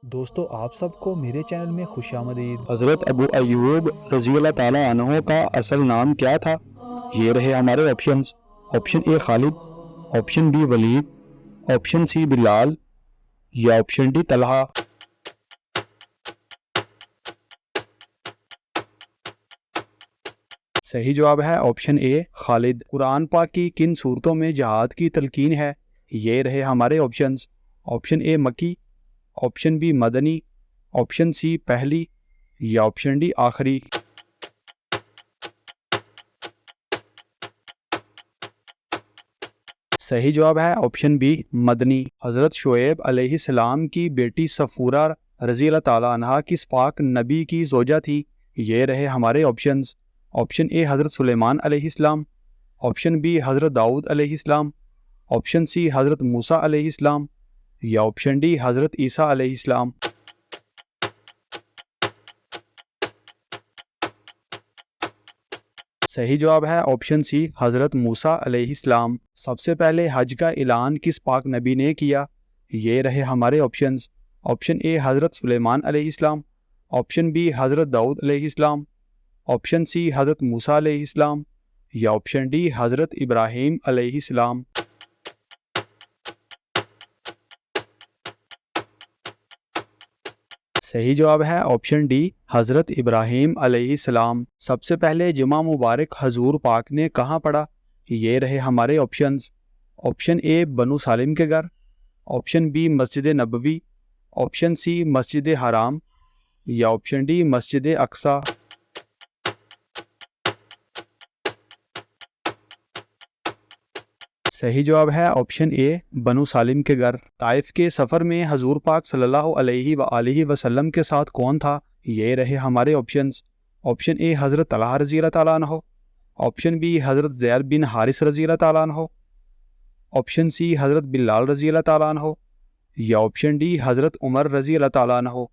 دوستو آپ سب کو میرے چینل میں خوش آمدید۔ حضرت ابو ایوب رضی اللہ تعالیٰ عنہ کا اصل نام کیا تھا؟ یہ رہے ہمارے آپشنز۔ آپشن اے خالد، آپشن بی ولید، آپشن سی بلال یا آپشن ڈی طلحہ۔ صحیح جواب ہے آپشن اے خالد۔ قرآن پاک کی کن صورتوں میں جہاد کی تلقین ہے؟ یہ رہے ہمارے آپشنز۔ آپشن اے مکی، آپشن بی مدنی، آپشن سی پہلی یا آپشن ڈی آخری۔ صحیح جواب ہے آپشن بی مدنی۔ حضرت شعیب علیہ السلام کی بیٹی صفورہ رضی اللہ تعالیٰ عنہ کس پاک نبی کی زوجہ تھی؟ یہ رہے ہمارے آپشنز۔ آپشن اے حضرت سلیمان علیہ السلام، آپشن بی حضرت داؤد علیہ السلام، آپشن سی حضرت موسیٰ علیہ السلام یا آپشن ڈی حضرت عیسیٰ علیہ السلام۔ صحیح جواب ہے آپشن سی حضرت موسیٰ علیہ السلام۔ سب سے پہلے حج کا اعلان کس پاک نبی نے کیا؟ یہ رہے ہمارے آپشنز۔ آپشن اے حضرت سلیمان علیہ السلام، آپشن بی حضرت داؤد علیہ السلام، آپشن سی حضرت موسیٰ علیہ السلام یا آپشن ڈی حضرت ابراہیم علیہ السلام۔ صحیح جواب ہے آپشن ڈی حضرت ابراہیم علیہ السلام۔ سب سے پہلے جمعہ مبارک حضور پاک نے کہاں پڑھا؟ یہ رہے ہمارے آپشنز۔ آپشن اے بنو سالم کے گھر، option B Masjid Nabawi, option C مسجد حرام یا آپشن ڈی مسجد اقصی۔ صحیح جواب ہے آپشن اے بنو سالم کے گھر۔ طائف کے سفر میں حضور پاک صلی اللہ علیہ وآلہ وسلم کے ساتھ کون تھا؟ یہ رہے ہمارے آپشنز۔ آپشن اے حضرت طلحہ رضی اللہ تعالیٰ عنہ، آپشن بی حضرت زید بن حارث رضی اللہ تعالیٰ عنہ، آپشن سی حضرت بلال رضی اللہ تعالیٰ عنہ یا آپشن ڈی حضرت عمر رضی اللہ تعالیٰ عنہ۔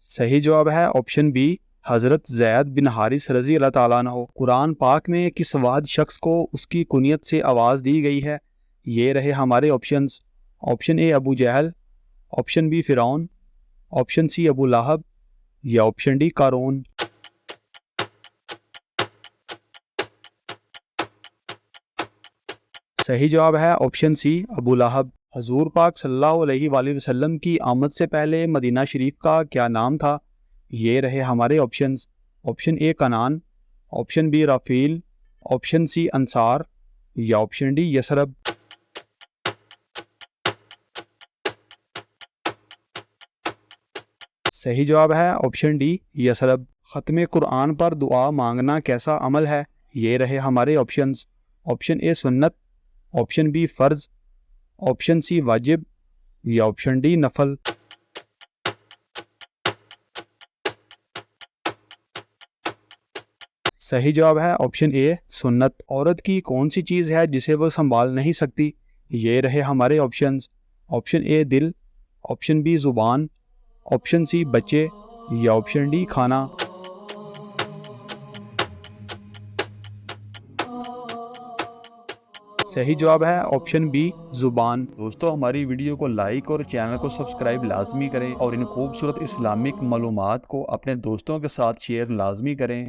صحیح جواب ہے آپشن بی حضرت زید بن حارث رضی اللہ تعالیٰ عنہ۔ قرآن پاک میں کس واد شخص کو اس کی کنیت سے آواز دی گئی ہے؟ یہ رہے ہمارے آپشنز۔ آپشن اے ابو جہل، آپشن بی فرعون، آپشن سی ابو لہب یا آپشن ڈی قارون۔ صحیح جواب ہے آپشن سی ابو لہب۔ حضور پاک صلی اللہ علیہ وآلہ وسلم کی آمد سے پہلے مدینہ شریف کا کیا نام تھا؟ یہ رہے ہمارے options. Option A Kanaan, option B Rafael, option C Ansar یا آپشن ڈی یثرب۔ صحیح جواب ہے آپشن ڈی یثرب۔ ختم قرآن پر دعا مانگنا کیسا عمل ہے؟ یہ رہے ہمارے آپشنز۔ آپشن اے سنت، آپشن بی فرض، آپشن سی واجب یا آپشن ڈی نفل۔ صحیح جواب ہے آپشن اے سنت۔ عورت کی کون سی چیز ہے جسے وہ سنبھال نہیں سکتی؟ یہ رہے ہمارے آپشنز۔ آپشن اے دل، آپشن بی زبان، آپشن سی بچے یا آپشن ڈی کھانا۔ صحیح جواب ہے آپشن بی زبان۔ دوستو ہماری ویڈیو کو لائک اور چینل کو سبسکرائب لازمی کریں اور ان خوبصورت اسلامک معلومات کو اپنے دوستوں کے ساتھ شیئر لازمی کریں۔